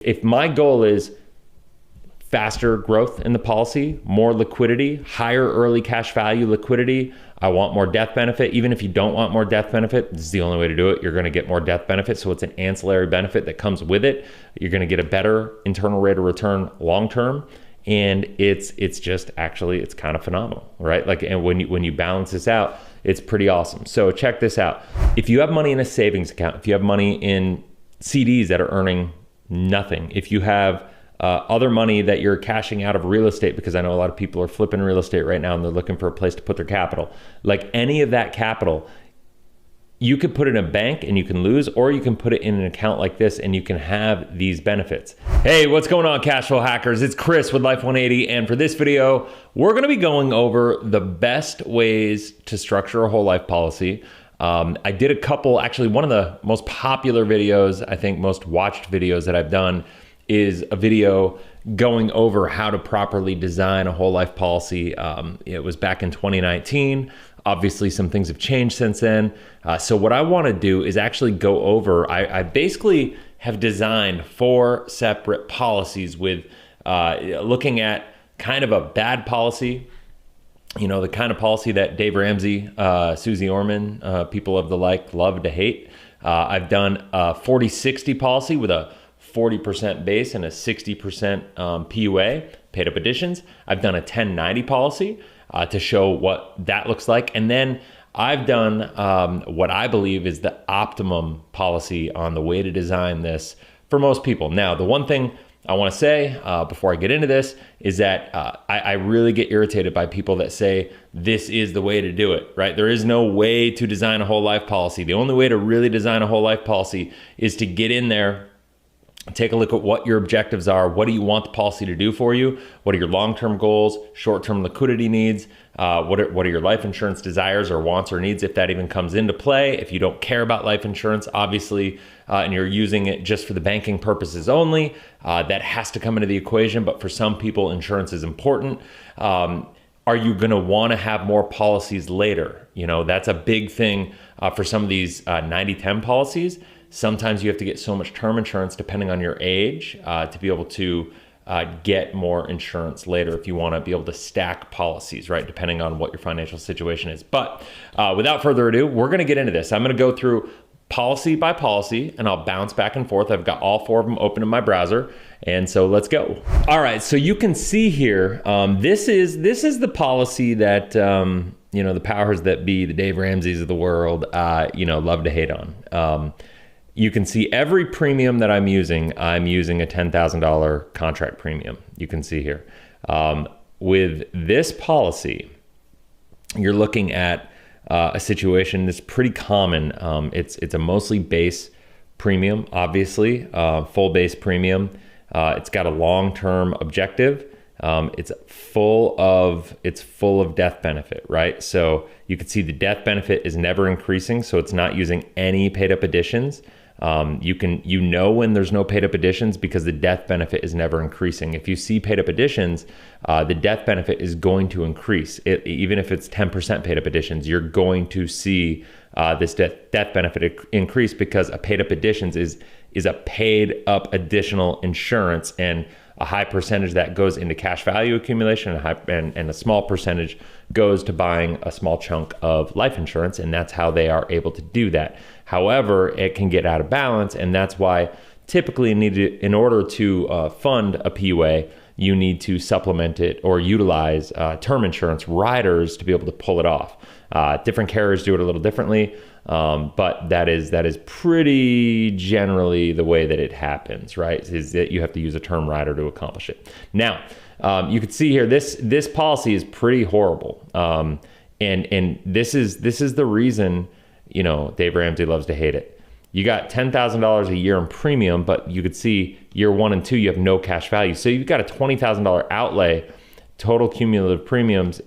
If my goal is faster growth in the policy, more liquidity, higher early cash value liquidity, I want more death benefit. Even if you don't want more death benefit, this is the only way to do it. You're going to get more death benefit. So it's an ancillary benefit that comes with it. You're going to get a better internal rate of return long-term. And it's just actually, it's kind of phenomenal, right? Like, and when you balance this out, it's pretty awesome. So check this out. If you have money in a savings account, if you have money in CDs that are earning nothing, if you have other money that you're cashing out of real estate, because I know a lot of people are flipping real estate right now and they're looking for a place to put their capital. Like any of that capital, you could put it in a bank and you can lose, or you can put it in an account like this and you can have these benefits. Hey, what's going on, cash flow hackers? It's Chris with Life 180. And for this video, we're going to be going over the best ways to structure a whole life policy. I did a couple, actually one of the most popular videos, I think most watched videos that I've done is a video going over how to properly design a whole life policy. It was back in 2019. Obviously, some things have changed since then. So what I want to do is actually go over, I basically have designed 4 separate policies with looking at kind of a bad policy, you know, the kind of policy that Dave Ramsey, Suze, Orman, people of the like love to hate. I've done a 40-60 policy with a 40% base and a 60% PUA, paid up additions. I've done a 10-90 policy to show what that looks like. And then I've done what I believe is the optimum policy on the way to design this for most people. Now, the one thing I want to say before I get into this is that I really get irritated by people that say this is the way to do it, right? There is no way to design a whole life policy. The only way to really design a whole life policy is to get in there, take a look at what your objectives are. What do you want the policy to do for you? What are your long-term goals, short-term liquidity needs? What are your life insurance desires or wants or needs, if that even comes into play? If you don't care about life insurance, obviously, and you're using it just for the banking purposes only, that has to come into the equation. But for some people, insurance is important. Are you going to want to have more policies later? You know, that's a big thing for some of these 90-10 policies. Sometimes you have to get so much term insurance depending on your age to be able to get more insurance later if you want to be able to stack policies, right? Depending on what your financial situation is. But without further ado, we're going to get into this. I'm going to go through policy by policy and I'll bounce back and forth. I've got all 4 of them open in my browser. And so let's go. All right. So you can see here, this is the policy that, you know, the powers that be, the Dave Ramseys of the world, you know, love to hate on. You can see every premium that I'm using a $10,000 contract premium. You can see here. With this policy, you're looking at a situation that's pretty common. It's a mostly base premium, obviously, full base premium. It's got a long-term objective. It's full of death benefit, right? So you can see the death benefit is never increasing, so it's not using any paid up additions. You know when there's no paid up additions because the death benefit is never increasing. If you see paid up additions, the death benefit is going to increase. Even if it's 10% paid up additions, you're going to see this death benefit increase because a paid up additions is a paid up additional insurance, and a high percentage that goes into cash value accumulation and a small percentage goes to buying a small chunk of life insurance, and that's how they are able to do that. However, it can get out of balance, and that's why typically in order to fund a PUA, you need to supplement it or utilize term insurance riders to be able to pull it off. Different carriers do it a little differently, but that is pretty generally the way that it happens, right? Is that you have to use a term rider to accomplish it. Now, you can see here, this policy is pretty horrible. And this is the reason, you know, Dave Ramsey loves to hate it. You got $10,000 a year in premium, but you could see year 1 and 2, you have no cash value. So you've got a $20,000 outlay, total cumulative premiums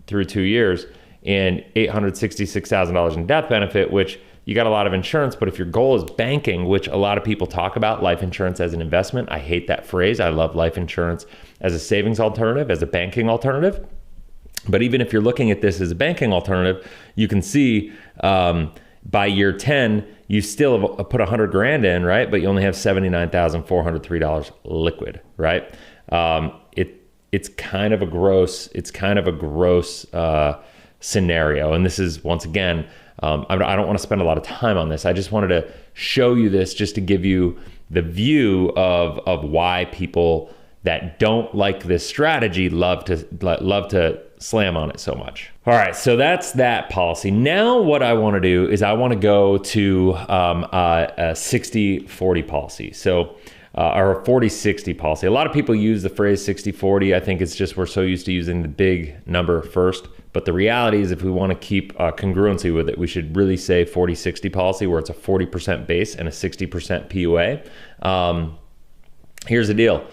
through 2 years, and $866,000 in death benefit, which you got a lot of insurance. But if your goal is banking, which a lot of people talk about life insurance as an investment, I hate that phrase. I love life insurance as a savings alternative, as a banking alternative. But even if you're looking at this as a banking alternative, you can see by year 10, you still have put 100 grand in, right? But you only have $79,403 liquid, right? It's kind of a gross scenario. And this is, once again, I don't want to spend a lot of time on this. I just wanted to show you this just to give you the view of why people that don't like this strategy love to slam on it so much. All right, so that's that policy. Now what I want to do is I want to go to a 60-40 policy. So or a 40-60 policy. A lot of people use the phrase 60-40. I think it's just we're so used to using the big number first. But the reality is if we want to keep congruency with it, we should really say 40-60 policy, where it's a 40% base and a 60% PUA. Here's the deal.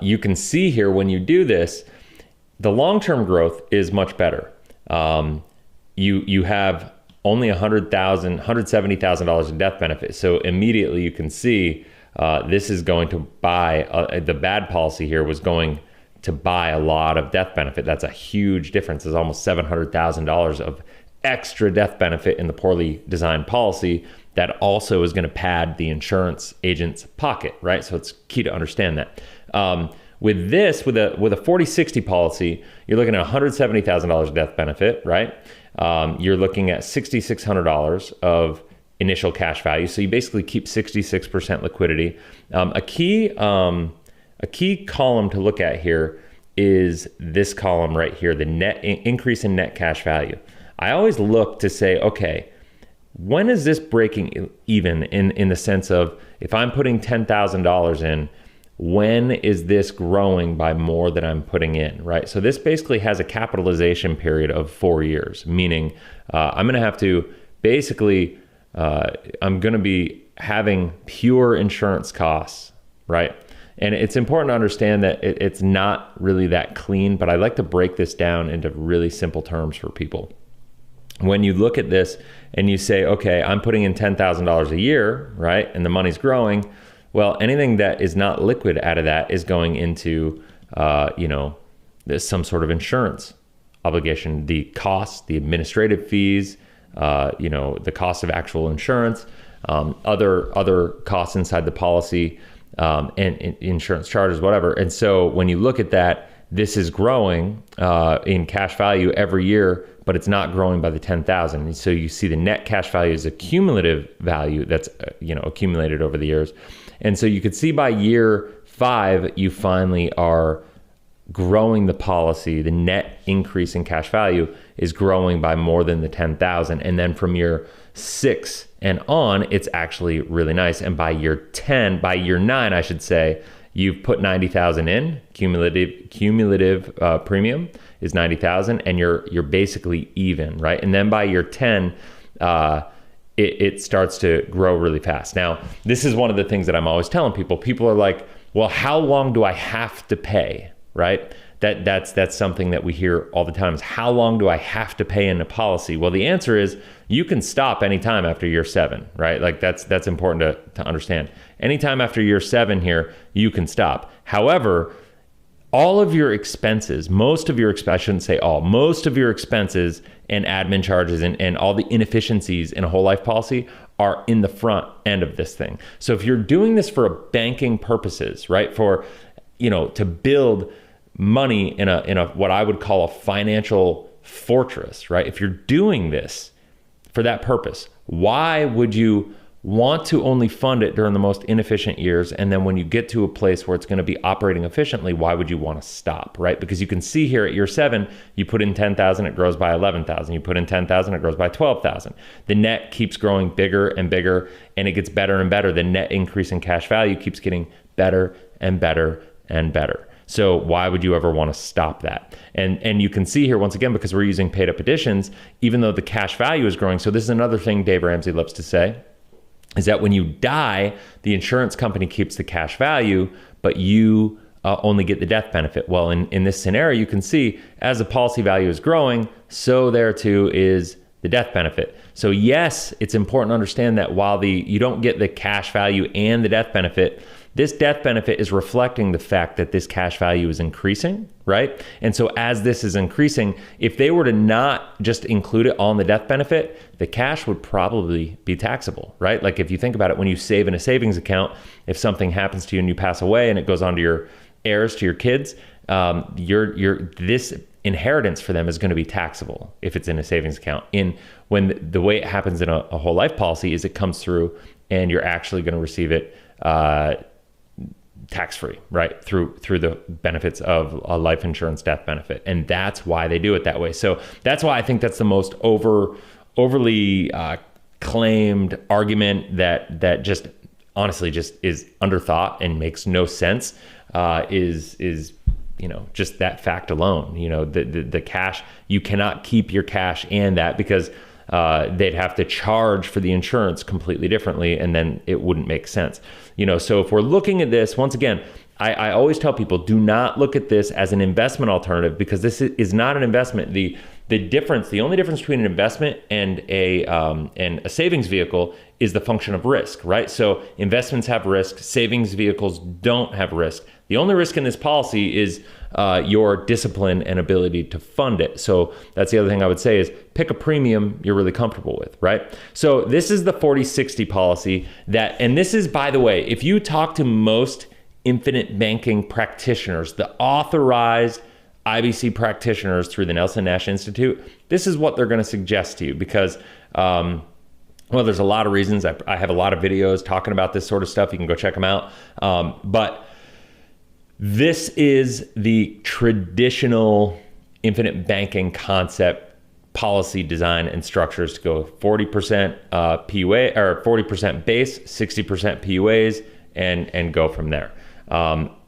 You can see here when you do this, the long-term growth is much better. You have only $170,000 in death benefit. So immediately you can see this is going to buy, the bad policy here was going to buy a lot of death benefit. That's a huge difference. There's almost $700,000 of extra death benefit in the poorly designed policy that also is going to pad the insurance agent's pocket, right? So it's key to understand that. With this, with a 40-60 policy, you're looking at $170,000 death benefit, right? You're looking at $6,600 of initial cash value. So you basically keep 66% liquidity. A key column to look at here is this column right here, the net increase in net cash value. I always look to say, okay, when is this breaking even in the sense of if I'm putting $10,000 in, when is this growing by more than I'm putting in, right? So this basically has a capitalization period of 4 years, meaning I'm going to have to basically, I'm going to be having pure insurance costs, right? And it's important to understand that it's not really that clean, but I like to break this down into really simple terms for people. When you look at this and you say, okay, I'm putting in $10,000 a year, right? And the money's growing. Well, anything that is not liquid out of that is going into, some sort of insurance obligation, the costs, the administrative fees, the cost of actual insurance, other costs inside the policy, and insurance charges, whatever. And so when you look at that, this is growing in cash value every year, but it's not growing by the 10,000. And so you see the net cash value is a cumulative value that's accumulated over the years. And so you could see by year 5, you finally are growing the policy. The net increase in cash value is growing by more than the 10,000. And then from year 6 and on, it's actually really nice. And by year 9, I should say, you've put 90,000 in, cumulative premium is 90,000, and you're basically even, right? And then by year 10, it starts to grow really fast. Now, this is one of the things that I'm always telling people. People are like, well, how long do I have to pay, right? That's something that we hear all the time is how long do I have to pay in a policy? Well, the answer is you can stop anytime after year 7, right? Like that's important to understand. Anytime after year 7 here, you can stop. However, all of your expenses, most of your expenses and admin charges and all the inefficiencies in a whole life policy are in the front end of this thing. So if you're doing this for banking purposes, right? For, to build money in a what I would call a financial fortress, right? If you're doing this for that purpose, why would you want to only fund it during the most inefficient years? And then when you get to a place where it's going to be operating efficiently, why would you want to stop, right? Because you can see here at year 7, you put in 10,000, it grows by 11,000. You put in 10,000, it grows by 12,000. The net keeps growing bigger and bigger, and it gets better and better. The net increase in cash value keeps getting better and better and better. So why would you ever want to stop that? And you can see here, once again, because we're using paid up additions, even though the cash value is growing. So this is another thing Dave Ramsey loves to say, is that when you die, the insurance company keeps the cash value, but you only get the death benefit. Well, in this scenario, you can see as the policy value is growing, so there too is the death benefit. So yes, it's important to understand that while you don't get the cash value and the death benefit, This death benefit is reflecting the fact that this cash value is increasing, right? And so as this is increasing, if they were to not just include it all in the death benefit, the cash would probably be taxable, right? Like if you think about it, when you save in a savings account, if something happens to you and you pass away and it goes on to your heirs, to your kids, this inheritance for them is going to be taxable if it's in a savings account. When the way it happens in a whole life policy is it comes through and you're actually going to receive it tax-free, right? Through the benefits of a life insurance death benefit. And that's why they do it that way. So that's why I think that's the most overly claimed argument that just honestly just is underthought and makes no sense, is just that fact alone. The cash, you cannot keep your cash and that, because they'd have to charge for the insurance completely differently, and then it wouldn't make sense. So if we're looking at this, once again, I always tell people, do not look at this as an investment alternative, because this is not an investment. The only difference between an investment and a savings vehicle is the function of risk, right? So investments have risk, savings vehicles don't have risk. The only risk in this policy is your discipline and ability to fund it. So that's the other thing I would say is pick a premium you're really comfortable with, right? So this is the 40/60 policy and this is, by the way, if you talk to most infinite banking practitioners, the authorized IBC practitioners through the Nelson Nash Institute, this is what they're going to suggest to you, because there's a lot of reasons. I have a lot of videos talking about this sort of stuff. You can go check them out. But this is the traditional infinite banking concept, policy design and structures to go 40% PUA or 40% base, 60% PUAs, and go from there.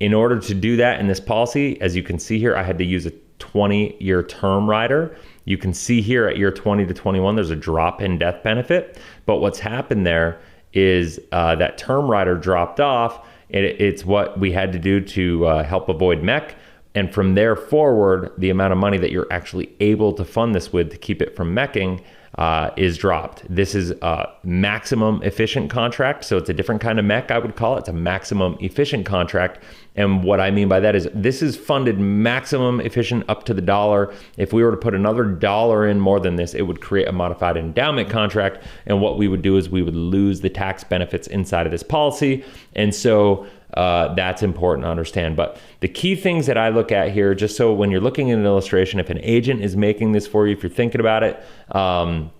In order to do that in this policy, as you can see here, I had to use a 20-year term rider. You can see here at year 20 to 21, there's a drop in death benefit. But what's happened there is that term rider dropped off. It's what we had to do to help avoid MEC. And from there forward, the amount of money that you're actually able to fund this with to keep it from MECing is dropped. This is a maximum efficient contract. So it's a different kind of MEC, I would call it. It's a maximum efficient contract. And what I mean by that is this is funded maximum efficient up to the dollar. If we were to put another dollar in more than this, it would create a modified endowment contract. And what we would do is we would lose the tax benefits inside of this policy. And so that's important to understand. But the key things that I look at here, just so when you're looking at an illustration, if an agent is making this for you, if you're thinking about it, or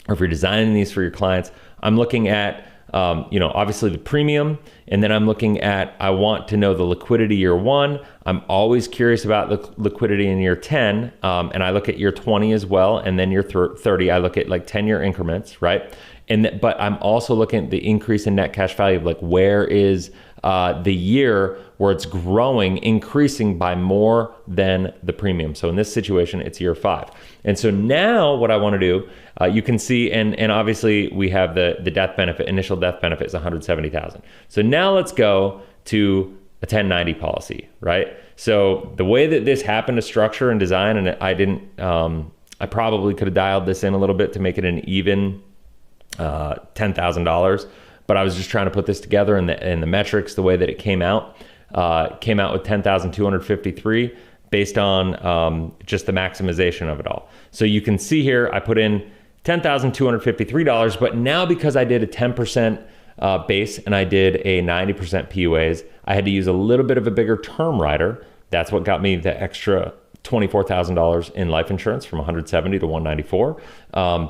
if you're designing these for your clients, I'm looking at, obviously the premium, and then I'm looking at, I want to know the liquidity year 1. I'm always curious about the liquidity in year 10, and I look at year 20 as well, and then year 30. I look at like 10-year increments, right? But I'm also looking at the increase in net cash value of like where is the year where it's growing, increasing by more than the premium. So in this situation, it's year 5. And so now what I want to do, you can see, and obviously we have the death benefit, initial death benefit is $170,000. So now let's go to a 1090 policy, right? So the way that this happened to structure and design, and I probably could have dialed this in a little bit to make it an even $10,000. But I was just trying to put this together, and the metrics, the way that it came out with 10,253 based on just the maximization of it all. So you can see here, I put in $10,253, but now because I did a 10% base and I did a 90% PUAs, I had to use a little bit of a bigger term rider. That's what got me the extra $24,000 in life insurance from $170 to $194.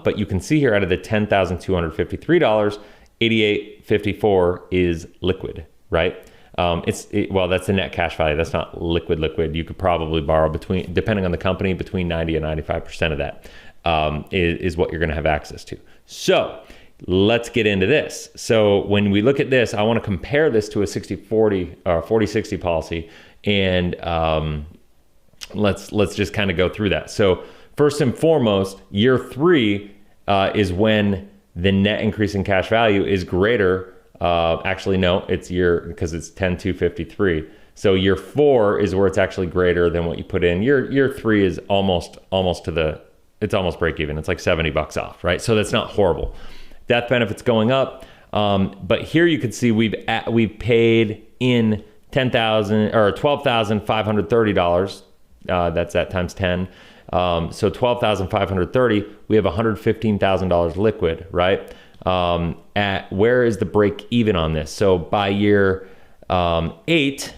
But you can see here, out of the $10,253, $88.54 is liquid, right? That's the net cash value. That's not liquid. You could probably borrow depending on the company, between 90 and 95% of that is what you're going to have access to. So let's get into this. So when we look at this, I want to compare this to a 60/40 or 40/60 policy, and let's just kind of go through that. So first and foremost, year 3 is when the net increase in cash value is greater. Actually, no, it's because it's 10,253. So year 4 is where it's actually greater than what you put in. Year 3 is almost it's almost break even. It's like $70 off, right? So that's not horrible. Death benefits going up. But here you can see we've paid in $10,000 or $12,530. That's that times 10. So $12,530, we have $115,000 liquid, right? At where is the break even on this? So by year 8,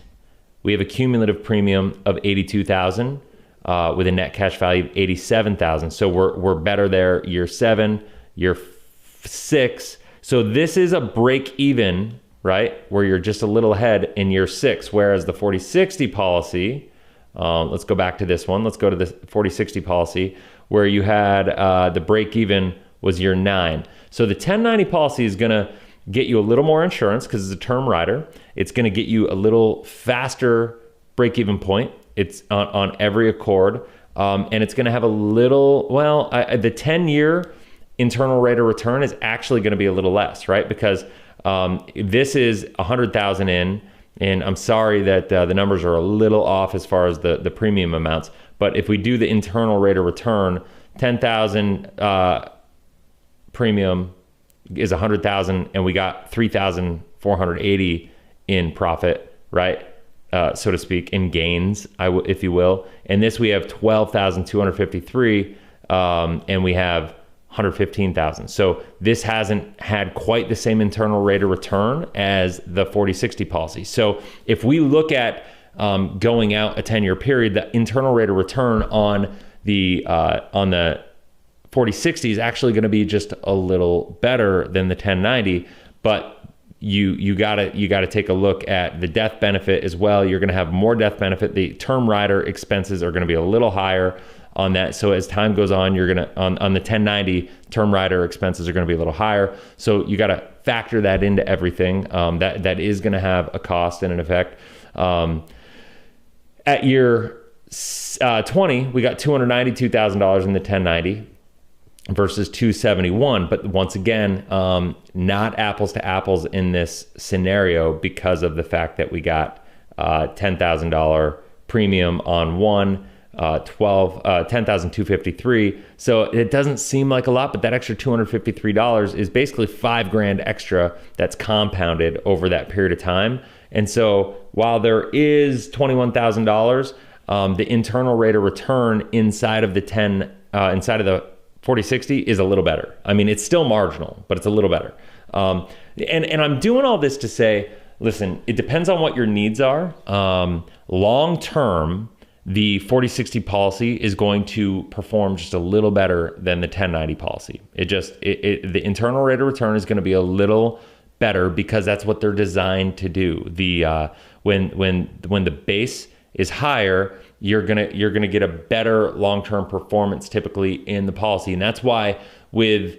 we have a cumulative premium of 82,000 with a net cash value of 87,000. So we're better there. Year 7, year 6. So this is a break even, right? Where you're just a little ahead in year 6, whereas the 40/60 policy, let's go back to this one. Let's go to the 40/60 policy where you had the break even was year 9. So the 1090 policy is going to get you a little more insurance because it's a term rider. It's going to get you a little faster break even point. It's on every accord. And it's going to have a little, the 10-year internal rate of return is actually going to be a little less, right? Because this is 100,000 in, and I'm sorry that the numbers are a little off as far as the premium amounts. But if we do the internal rate of return, 10,000 premium is 100,000, and we got 3,480 in profit, right? So to speak, in gains, if you will. And this we have 12,253, and we have 115,000. So this hasn't had quite the same internal rate of return as the 40/60 policy. So if we look at going out a 10-year period, the internal rate of return on the 40/60 is actually going to be just a little better than the 1090, but you gotta take a look at the death benefit as well. You're going to have more death benefit. The term rider expenses are going to be a little higher on that. So as time goes on, you're going to on the 1090 term rider expenses are going to be a little higher. So you got to factor that into everything. That is going to have a cost and an effect. At year 20, we got $292,000 in the 1090. Versus 271, but once again, not apples to apples in this scenario because of the fact that we got $10,000 premium on one, 10,253. So it doesn't seem like a lot, but that extra $253 is basically $5,000 extra that's compounded over that period of time. And so while there is $21,000, the internal rate of return inside of the 40/60 is a little better. I mean, it's still marginal, but it's a little better. And I'm doing all this to say, listen, it depends on what your needs are. Long term, the 40/60 policy is going to perform just a little better than the 1090 policy. The internal rate of return is going to be a little better because that's what they're designed to do. When the base is higher, you're gonna get a better long-term performance typically in the policy. And that's why with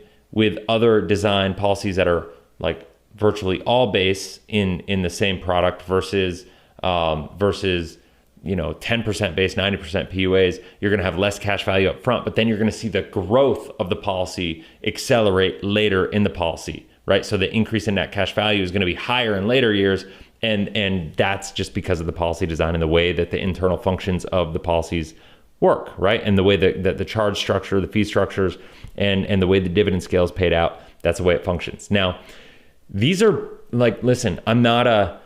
other design policies that are like virtually all base in the same product versus 10% base, 90% PUAs, you're gonna have less cash value up front, but then you're gonna see the growth of the policy accelerate later in the policy, right? So the increase in net cash value is gonna be higher in later years. And that's just because of the policy design and the way that the internal functions of the policies work, right? And the way that the charge structure, the fee structures, and the way the dividend scale is paid out, that's the way it functions. Now, these are like, listen, I'm not a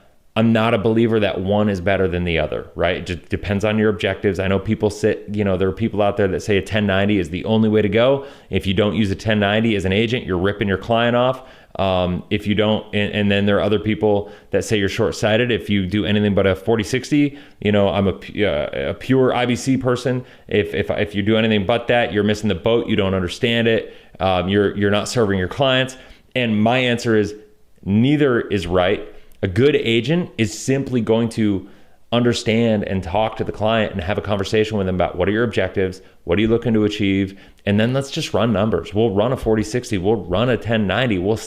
believer that one is better than the other, right? It just depends on your objectives. I know people there are people out there that say a 1090 is the only way to go. If you don't use a 1090 as an agent, you're ripping your client off. If you don't, and then there are other people that say you're short-sighted if you do anything but a 40/60. I'm a pure IBC person. If you do anything but that, you're missing the boat. You don't understand it. You're not serving your clients. And my answer is neither is right. A good agent is simply going to understand and talk to the client and have a conversation with them about what are your objectives, what are you looking to achieve, and then let's just run numbers. We'll run a 40/60, we'll run a 1090, we'll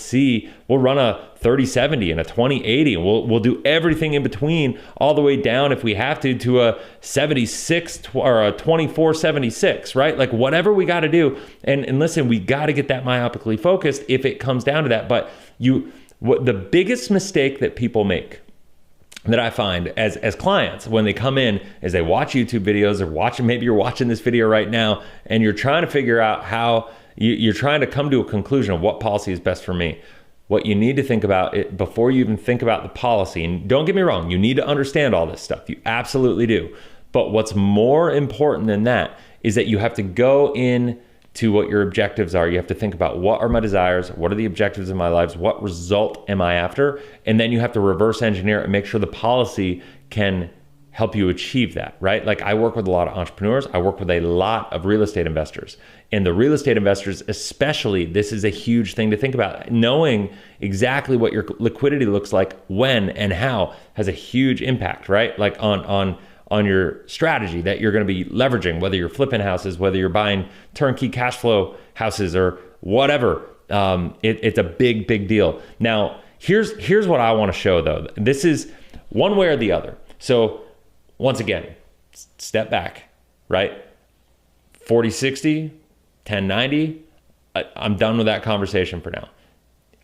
run a 30/70 and a 20/80, and we'll do everything in between all the way down if we have to a 76 or a 24/76, right? Like whatever we got to do. And listen, we got to get that myopically focused if it comes down to that. But the biggest mistake that people make that I find as clients when they come in is they watch YouTube videos or maybe you're watching this video right now and you're trying to figure out how you're trying to come to a conclusion of what policy is best for me. what you need to think about it before you even think about the policy, and don't get me wrong, you need to understand all this stuff. You absolutely do. But what's more important than that is that you have to go in to what your objectives are. You have to think about, what are my desires? What are the objectives in my lives? What result am I after? And then you have to reverse engineer it and make sure the policy can help you achieve that, right? Like, I work with a lot of entrepreneurs. I work with a lot of real estate investors. And the real estate investors, especially, this is a huge thing to think about. Knowing exactly what your liquidity looks like when and how has a huge impact, right? Like on your strategy that you're going to be leveraging, whether you're flipping houses, whether you're buying turnkey cash flow houses or whatever. It's a big deal. Now, here's what I want to show though. This is one way or the other. So once again, step back, right? 40-60, 10-90, I'm done with that conversation for now.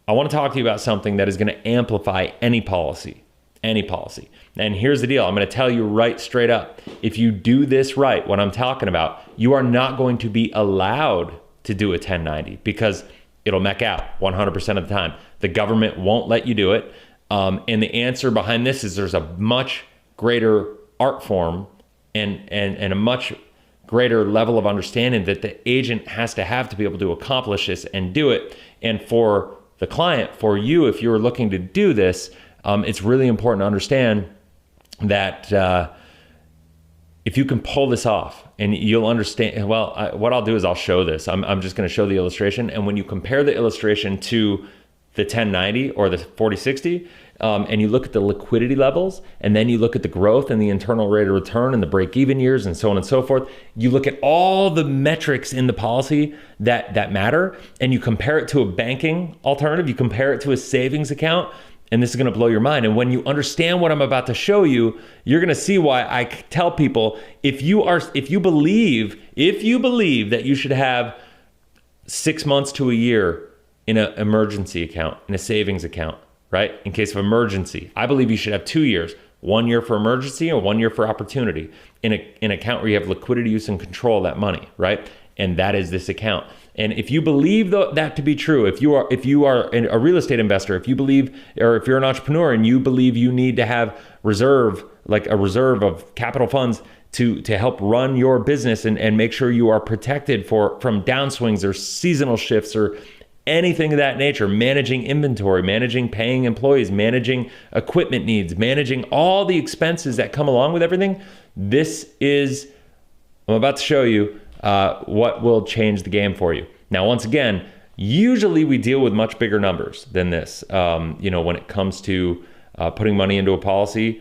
I want to talk to you about something that is going to amplify any policy. And here's the deal. I'm going to tell you right straight up. If you do this right, what I'm talking about, you are not going to be allowed to do a 1090 because it'll mech out 100% of the time. The government won't let you do it. And the answer behind this is there's a much greater art form and a much greater level of understanding that the agent has to be able to accomplish this and do it. And for the client, for you, if you're looking to do this, it's really important to understand that if you can pull this off, and you'll understand, what I'll do is I'll show this. I'm just going to show the illustration. And when you compare the illustration to the 1090 or the 40-60, and you look at the liquidity levels, and then you look at the growth and the internal rate of return and the break-even years and so on and so forth, you look at all the metrics in the policy that matter, and you compare it to a banking alternative, you compare it to a savings account, and this is going to blow your mind. And when you understand what I'm about to show you, you're going to see why I tell people, if you believe that you should have 6 months to a year in an emergency account, in a savings account, right? In case of emergency, I believe you should have 2 years, 1 year for emergency and 1 year for opportunity in an account where you have liquidity, use, and control of that money, right? And that is this account. And if you believe that to be true, if you are a real estate investor, if you believe, or if you're an entrepreneur and you believe you need to have reserve of capital funds to help run your business and make sure you are protected from downswings or seasonal shifts or anything of that nature, managing inventory, managing paying employees, managing equipment needs, managing all the expenses that come along with everything, I'm about to show you what will change the game for you. Now, once again, usually we deal with much bigger numbers than this, when it comes to putting money into a policy,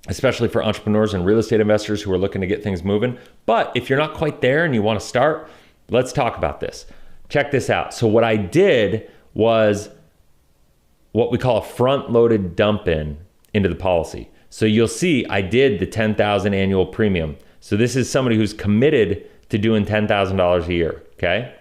especially for entrepreneurs and real estate investors who are looking to get things moving. But if you're not quite there and you want to start, let's talk about this. Check this out. So what I did was what we call a front-loaded dump into the policy. So you'll see I did the $10,000 annual premium. So this is somebody who's committed to doing $10,000 a year, okay?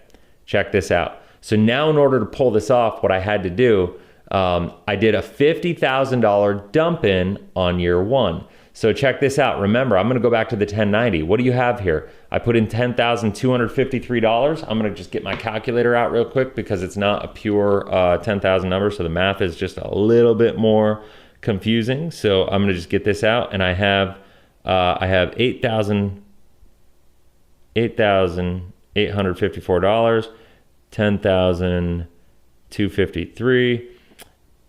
Check this out. So now in order to pull this off, what I had to do, I did a $50,000 dump in on year one. So check this out. Remember, I'm gonna go back to the 1090. What do you have here? I put in $10,253. I'm gonna just get my calculator out real quick because it's not a pure 10,000 number, so the math is just a little bit more confusing. So I'm gonna just get this out, and I have $8,854, $10,253,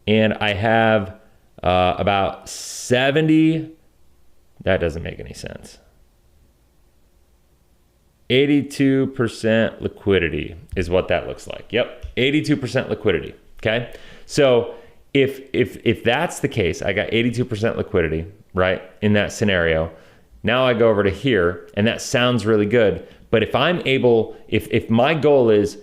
and I have about 70. That doesn't make any sense. 82% liquidity is what that looks like. Yep, 82% liquidity. Okay, so if that's the case, I got 82% liquidity, right, in that scenario. Now I go over to here, and that sounds really good. But if I'm able, if my goal is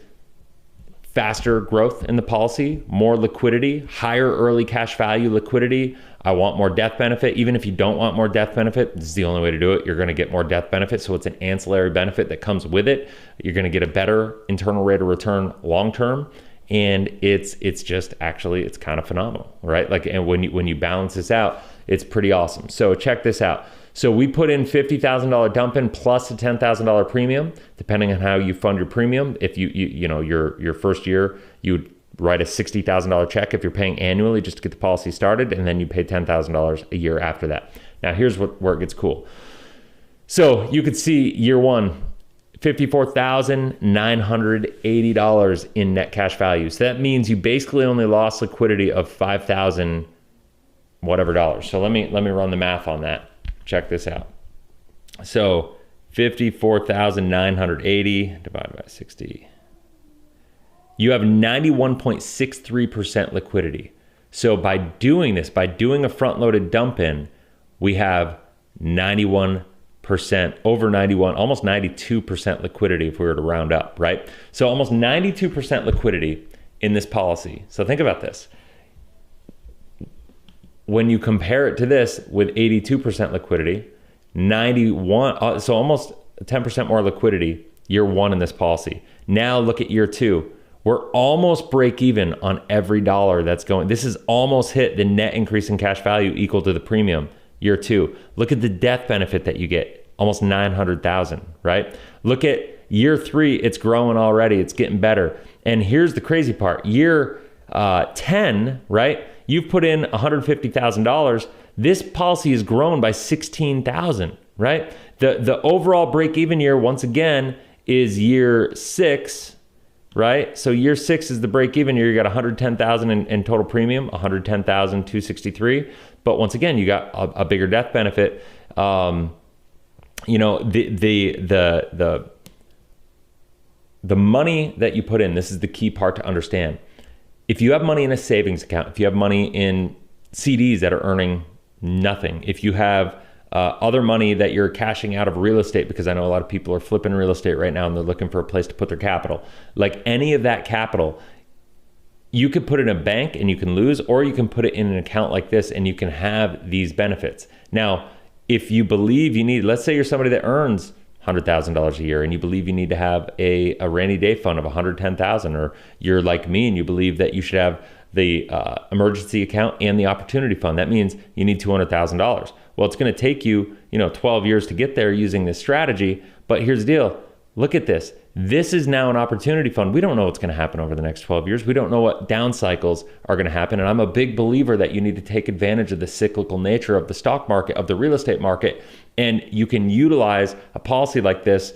faster growth in the policy, more liquidity, higher early cash value liquidity, I want more death benefit. Even if you don't want more death benefit, this is the only way to do it. You're going to get more death benefit. So it's an ancillary benefit that comes with it. You're going to get a better internal rate of return long-term. And it's just actually, it's kind of phenomenal, right? Like, and when you balance this out, it's pretty awesome. So check this out. So we put in $50,000 dump in plus a $10,000 premium, depending on how you fund your premium. If your first year, you would write a $60,000 check if you're paying annually just to get the policy started, and then you pay $10,000 a year after that. Now here's where it gets cool. So you could see year one, $54,980 in net cash value. So that means you basically only lost liquidity of 5,000 whatever dollars. So let me run the math on that. Check this out. So 54,980 divided by 60. You have 91.63% liquidity. So by doing this, by doing a front-loaded dump in, we have 91%, over 91, almost 92% liquidity if we were to round up, right? So almost 92% liquidity in this policy. So think about this. When you compare it to this with 82% liquidity, 91, so almost 10% more liquidity year one in this policy. Now look at year two. We're almost break even on every dollar that's going. This is almost hit the net increase in cash value equal to the premium year two. Look at the death benefit that you get, almost 900,000, right? Look at year three, it's growing already. It's getting better. And here's the crazy part. Year 10, right? You've put in $150,000. This policy has grown by 16,000, right? The overall break-even year, once again, is year 6, right? So year 6 is the break-even year. You got 110,000 in total premium, 110,263. But once again, you got a bigger death benefit. The money that you put in, this is the key part to understand. If you have money in a savings account, if you have money in CDs that are earning nothing, if you have other money that you're cashing out of real estate, because I know a lot of people are flipping real estate right now and they're looking for a place to put their capital. Like any of that capital, you could put it in a bank and you can lose, or you can put it in an account like this and you can have these benefits. Now, if you believe you need, let's say you're somebody that earns $100,000 a year and you believe you need to have a rainy day fund of $110,000, or you're like me and you believe that you should have the emergency account and the opportunity fund. That means you need $200,000. Well, it's going to take you, 12 years to get there using this strategy. But here's the deal. Look at this. This is now an opportunity fund. We don't know what's going to happen over the next 12 years. We don't know what down cycles are going to happen. And I'm a big believer that you need to take advantage of the cyclical nature of the stock market, of the real estate market. And you can utilize a policy like this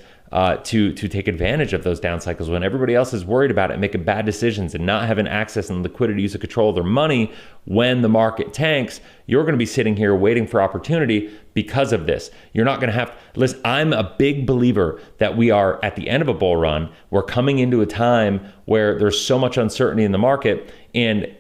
to take advantage of those down cycles when everybody else is worried about it, making bad decisions and not having access and liquidity, use of control of their money. When the market tanks, you're going to be sitting here waiting for opportunity because of this. You're not going to have, listen, I'm a big believer that we are at the end of a bull run. We're coming into a time where there's so much uncertainty in the market, and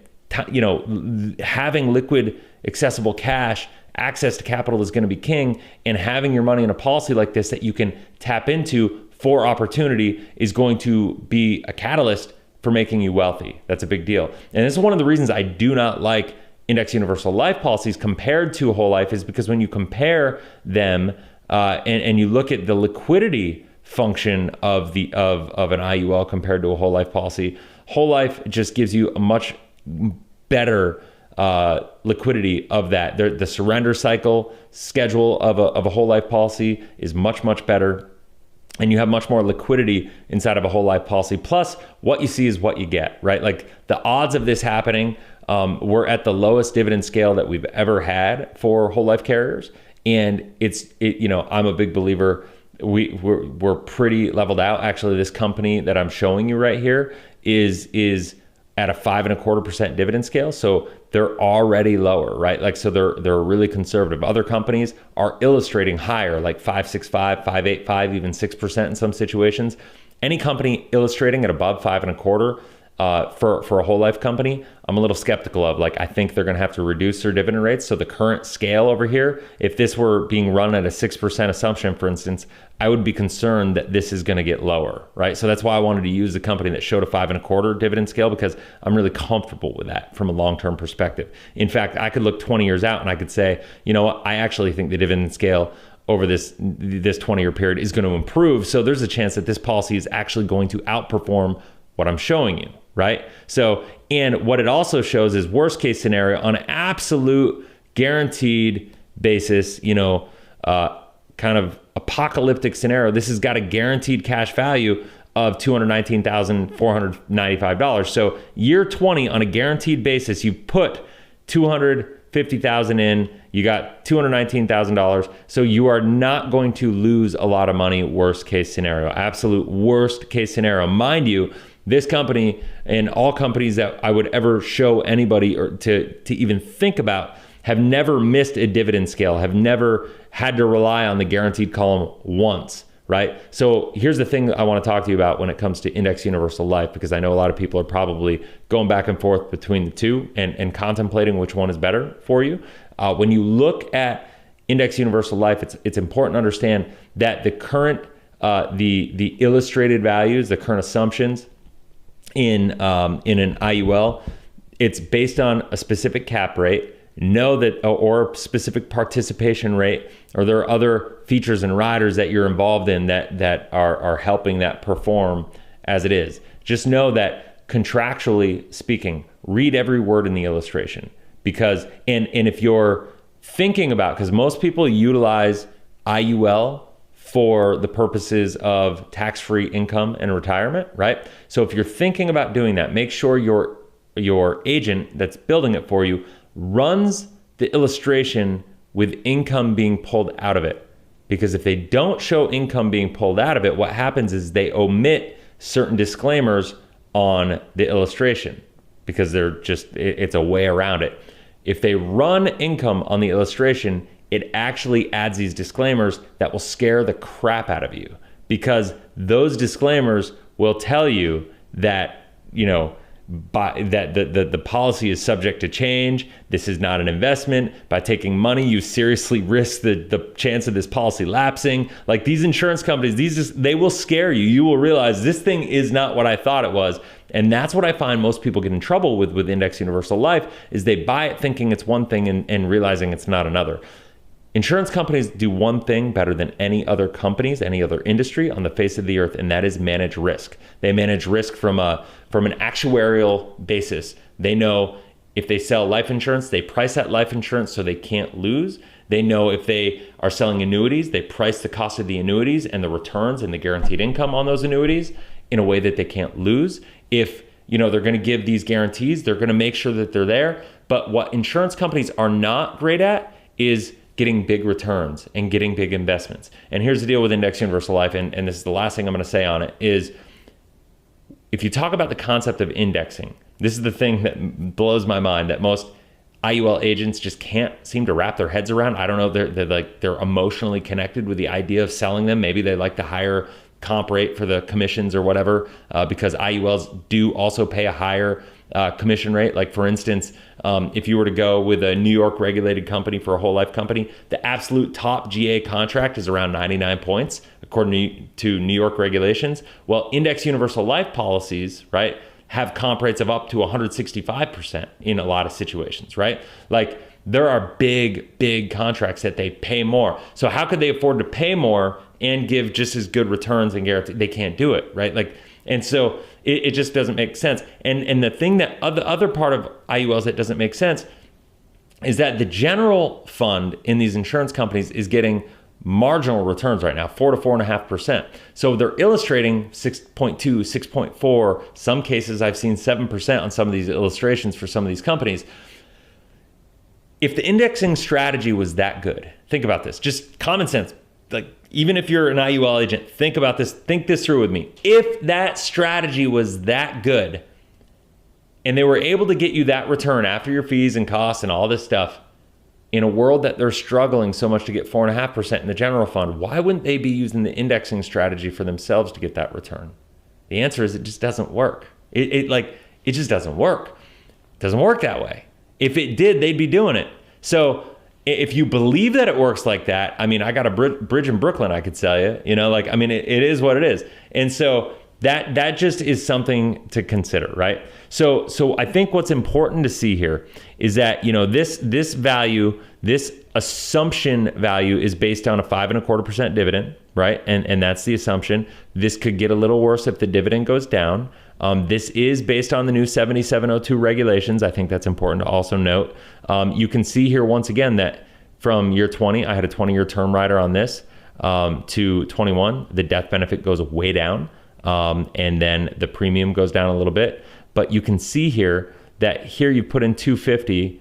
having liquid, accessible cash, access to capital is going to be king, and having your money in a policy like this that you can tap into for opportunity is going to be a catalyst for making you wealthy. That's a big deal. And this is one of the reasons I do not like index universal life policies compared to a whole life, is because when you compare them and you look at the liquidity function of an IUL compared to a whole life policy, whole life just gives you a much better liquidity of that. The surrender cycle schedule of a whole life policy is much, much better. And you have much more liquidity inside of a whole life policy. Plus, what you see is what you get, right? Like the odds of this happening, we're at the lowest dividend scale that we've ever had for whole life carriers. And I'm a big believer. We're pretty leveled out. Actually, this company that I'm showing you right here is at a 5.25% dividend scale. So they're already lower, right? Like, so they're really conservative. Other companies are illustrating higher, like 5.65, 5.85, even 6% in some situations. Any company illustrating at above 5.25 for a whole life company, I'm a little skeptical of. Like, I think they're going to have to reduce their dividend rates. So the current scale over here, if this were being run at a 6% assumption, for instance, I would be concerned that this is going to get lower, right? So that's why I wanted to use the company that showed a 5.25 dividend scale, because I'm really comfortable with that from a long-term perspective. In fact, I could look 20 years out and I could say, you know what, I actually think the dividend scale over this 20-year period is going to improve. So there's a chance that this policy is actually going to outperform what I'm showing you, right? So, and what it also shows is worst case scenario on an absolute guaranteed basis, kind of apocalyptic scenario. This has got a guaranteed cash value of $219,495. So year 20 on a guaranteed basis, you put $250,000 in, you got $219,000. So you are not going to lose a lot of money, worst case scenario, absolute worst case scenario. Mind you, this company and all companies that I would ever show anybody or to even think about have never missed a dividend scale, have never had to rely on the guaranteed column once, right? So here's the thing that I want to talk to you about when it comes to Index Universal Life, because I know a lot of people are probably going back and forth between the two and contemplating which one is better for you. When you look at Index Universal Life, it's important to understand that the current, the illustrated values, the current assumptions in an IUL, it's based on a specific cap rate. Know that, or specific participation rate, or there are other features and riders that you're involved in that are helping that perform as it is. Just know that contractually speaking, read every word in the illustration, because and if you're thinking about, because most people utilize IUL for the purposes of tax-free income and retirement, right? So if you're thinking about doing that, make sure your agent that's building it for you runs the illustration with income being pulled out of it. Because if they don't show income being pulled out of it, what happens is they omit certain disclaimers on the illustration because it's a way around it. If they run income on the illustration, it actually adds these disclaimers that will scare the crap out of you, because those disclaimers will tell you that, that the policy is subject to change. This is not an investment. By taking money, you seriously risk the chance of this policy lapsing. Like, these insurance companies, they will scare you. You will realize this thing is not what I thought it was. And that's what I find most people get in trouble with Index Universal Life, is they buy it thinking it's one thing and realizing it's not another. Insurance companies do one thing better than any other companies, any other industry on the face of the earth, and that is manage risk. They manage risk from an actuarial basis. They know if they sell life insurance, they price that life insurance so they can't lose. They know if they are selling annuities, they price the cost of the annuities and the returns and the guaranteed income on those annuities in a way that they can't lose. If they're going to give these guarantees, they're going to make sure that they're there. But what insurance companies are not great at is getting big returns and getting big investments. And here's the deal with Index Universal Life, and this is the last thing I'm going to say on it, is if you talk about the concept of indexing, this is the thing that blows my mind, that most IUL agents just can't seem to wrap their heads around. I don't know, they're emotionally connected with the idea of selling them. Maybe they like the higher comp rate for the commissions or whatever, because IULs do also pay a higher commission rate. Like, for instance, if you were to go with a New York regulated company for a whole life company, the absolute top GA contract is around 99 points, according to New York regulations. Well, Index Universal Life policies, right, have comp rates of up to 165% in a lot of situations, right? Like, there are big contracts that they pay more. So how could they afford to pay more and give just as good returns and guarantee? They can't do it, right? Like, and so it just doesn't make sense. And the thing that the other part of IULs that doesn't make sense is that the general fund in these insurance companies is getting marginal returns right now, 4 to 4.5%. So they're illustrating 6.2, 6.4. Some cases I've seen 7% on some of these illustrations for some of these companies. If the indexing strategy was that good, think about this, just common sense. Like, even if you're an IUL agent, think about this, think this through with me. If that strategy was that good and they were able to get you that return after your fees and costs and all this stuff in a world that they're struggling so much to get 4.5% in the general fund, why wouldn't they be using the indexing strategy for themselves to get that return? The answer is it just doesn't work. It just doesn't work. It doesn't work that way. If it did, they'd be doing it. So if you believe that it works like that, I mean, I got a bridge in Brooklyn, I could sell you, it is what it is. And so that just is something to consider, right? So I think what's important to see here is that, this value, this assumption value is based on a 5.25% dividend, right? And that's the assumption. This could get a little worse if the dividend goes down. This is based on the new 7702 regulations. I think that's important to also note. You can see here once again that from year 20, I had a 20-year term rider on this, to 21, the death benefit goes way down. and then the premium goes down a little bit. But you can see here that here you put in 250,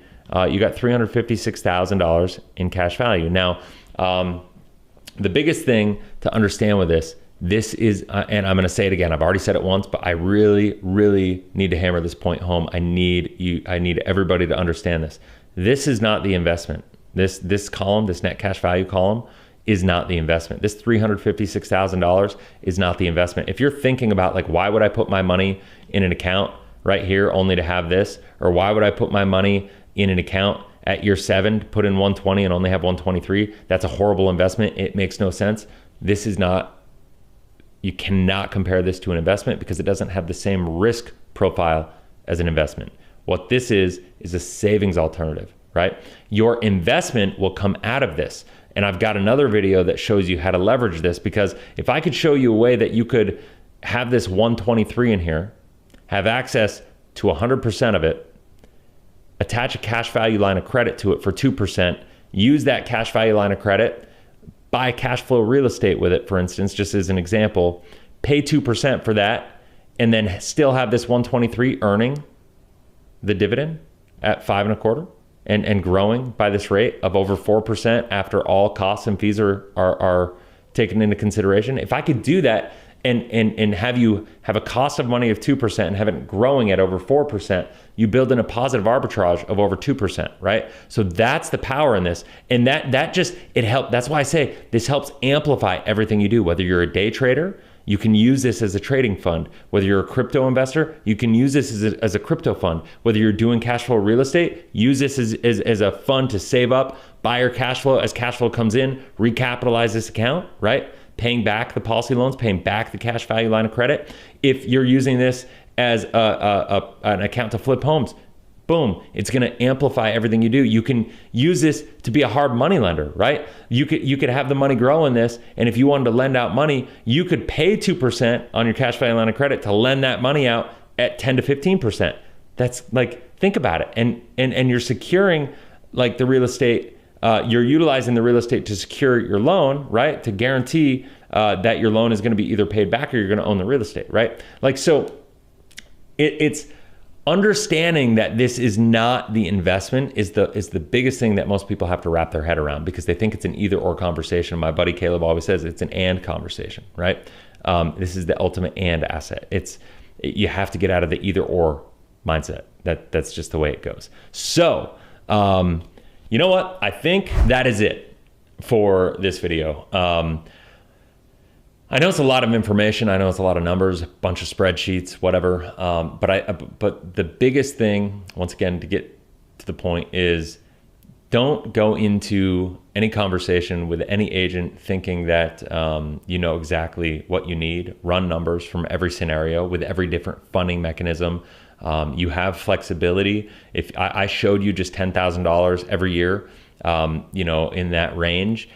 you got $356,000 in cash value. Now, the biggest thing to understand with this is, and I'm going to say it again, I've already said it once, but I really, really need to hammer this point home. I need everybody to understand this. This is not the investment. This column, this net cash value column, is not the investment. This $356,000 is not the investment. If you're thinking about like, why would I put my money in an account right here only to have this? Or why would I put my money in an account at year 7 to put in 120 and only have 123? That's a horrible investment. It makes no sense. This is not, you cannot compare this to an investment because it doesn't have the same risk profile as an investment. What this is a savings alternative, right? Your investment will come out of this. And I've got another video that shows you how to leverage this, because if I could show you a way that you could have this 123 in here, have access to 100% of it, attach a cash value line of credit to it for 2%, use that cash value line of credit, buy cash flow real estate with it, for instance, just as an example, pay 2% for that, and then still have this 123 earning the dividend at 5.25%. And growing by this rate of over 4% after all costs and fees are taken into consideration. If I could do that and have you have a cost of money of 2% and have it growing at over 4%, you build in a positive arbitrage of over 2%, right? So that's the power in this. And that just, it helps. That's why I say this helps amplify everything you do. Whether you're a day trader, you can use this as a trading fund. Whether you're a crypto investor, you can use this as a crypto fund. Whether you're doing cash flow real estate, use this as a fund to save up, buy your cash flow. As cash flow comes in, recapitalize this account, right? Paying back the policy loans, paying back the cash value line of credit. If you're using this as an account to flip homes, boom, it's going to amplify everything you do. You can use this to be a hard money lender, right? You could have the money grow in this, and if you wanted to lend out money, you could pay 2% on your cash value line of credit to lend that money out at 10 to 15%. That's like, think about it. And you're securing like the real estate, you're utilizing the real estate to secure your loan, right? To guarantee that your loan is going to be either paid back or you're going to own the real estate, right? Like, so it's understanding that this is not the investment is the biggest thing that most people have to wrap their head around, because they think it's an either or conversation. My buddy Caleb always says it's an and conversation, right? This is the ultimate and asset. You have to get out of the either or mindset. That's just the way it goes. So, you know what? I think that is it for this video. I know it's a lot of information. I know it's a lot of numbers, a bunch of spreadsheets, whatever. But the biggest thing, once again, to get to the point, is don't go into any conversation with any agent thinking that you know exactly what you need. Run numbers from every scenario with every different funding mechanism. You have flexibility. If I showed you just $10,000 every year, in that range.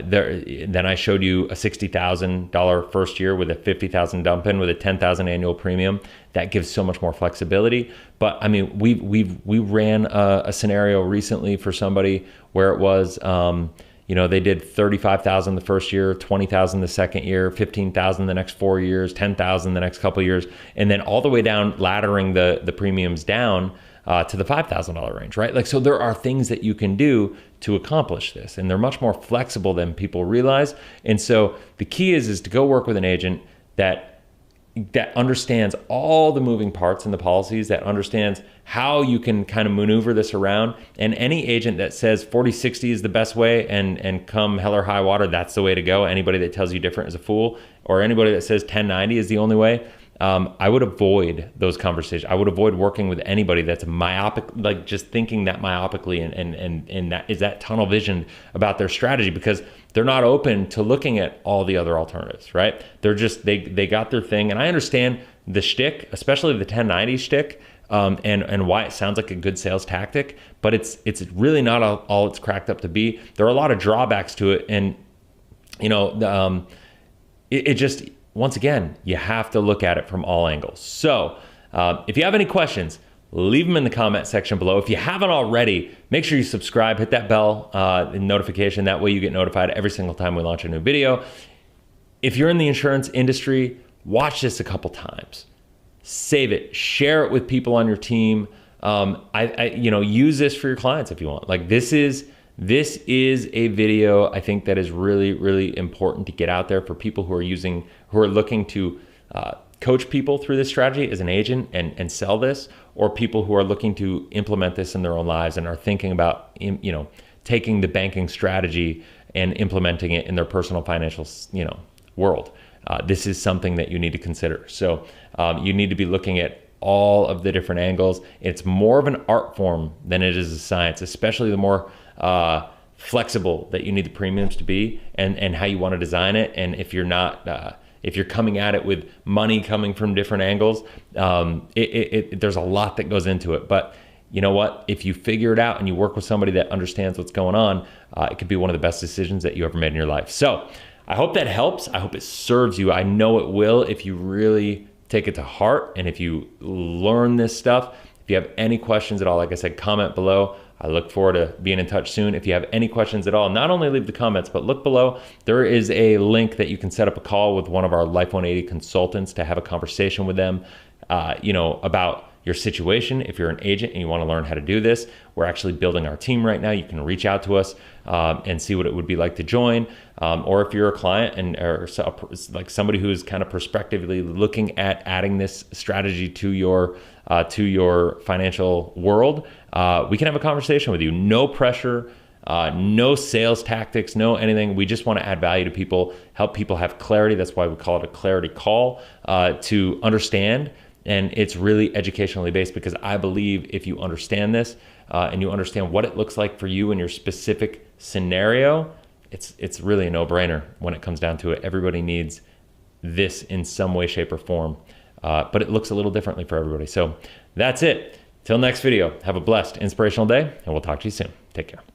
Then I showed you a $60,000 first year with a $50,000 dump in with a $10,000 annual premium. That gives so much more flexibility. But I mean, we ran a scenario recently for somebody where it was, they did $35,000 the first year, $20,000 the second year, $15,000 the next 4 years, $10,000 the next couple of years, and then all the way down, laddering the premiums down to the $5,000 range, right? Like, so there are things that you can do to accomplish this, and they're much more flexible than people realize. And so the key is to go work with an agent that understands all the moving parts in the policies, that understands how you can kind of maneuver this around. And any agent that says 40/60 is the best way and come hell or high water, that's the way to go. Anybody that tells you different is a fool, or anybody that says 10/90 is the only way. I would avoid those conversations. I would avoid working with anybody that's myopic, like just thinking that myopically and that is that tunnel vision about their strategy, because they're not open to looking at all the other alternatives, right? They're just, they got their thing. And I understand the shtick, especially the 1090 shtick, and why it sounds like a good sales tactic, but it's really not all it's cracked up to be. There are a lot of drawbacks to it. And, it just, once again, you have to look at it from all angles. So if you have any questions, leave them in the comment section below. If you haven't already, make sure you subscribe, hit that bell notification. That way you get notified every single time we launch a new video. If you're in the insurance industry watch this a couple times, save it, share it with people on your team. Use this for your clients if you want. Like this is a video I think that is really, really important to get out there for people who are looking to coach people through this strategy as an agent and sell this, or people who are looking to implement this in their own lives and are thinking about, taking the banking strategy and implementing it in their personal financial, world. This is something that you need to consider. So you need to be looking at all of the different angles. It's more of an art form than it is a science, especially the more flexible that you need the premiums to be and how you want to design it. And if you're not, if you're coming at it with money coming from different angles, there's a lot that goes into it. But you know what? If you figure it out and you work with somebody that understands what's going on, it could be one of the best decisions that you ever made in your life. So I hope that helps. I hope it serves you. I know it will if you really take it to heart and if you learn this stuff. If you have any questions at all, like I said, comment below. I look forward to being in touch soon. If you have any questions at all, not only leave the comments, but look below. There is a link that you can set up a call with one of our Life 180 consultants to have a conversation with them, about your situation. If you're an agent and you want to learn how to do this, we're actually building our team right now. You can reach out to us and see what it would be like to join. Or if you're a client or like somebody who is kind of prospectively looking at adding this strategy to your financial world, we can have a conversation with you. No pressure, no sales tactics, no anything. We just want to add value to people, help people have clarity. That's why we call it a clarity call, to understand. And it's really educationally based, because I believe if you understand this and you understand what it looks like for you in your specific scenario, it's really a no-brainer when it comes down to it. Everybody needs this in some way, shape, or form, but it looks a little differently for everybody. So that's it. Till next video, have a blessed, inspirational day, and we'll talk to you soon. Take care.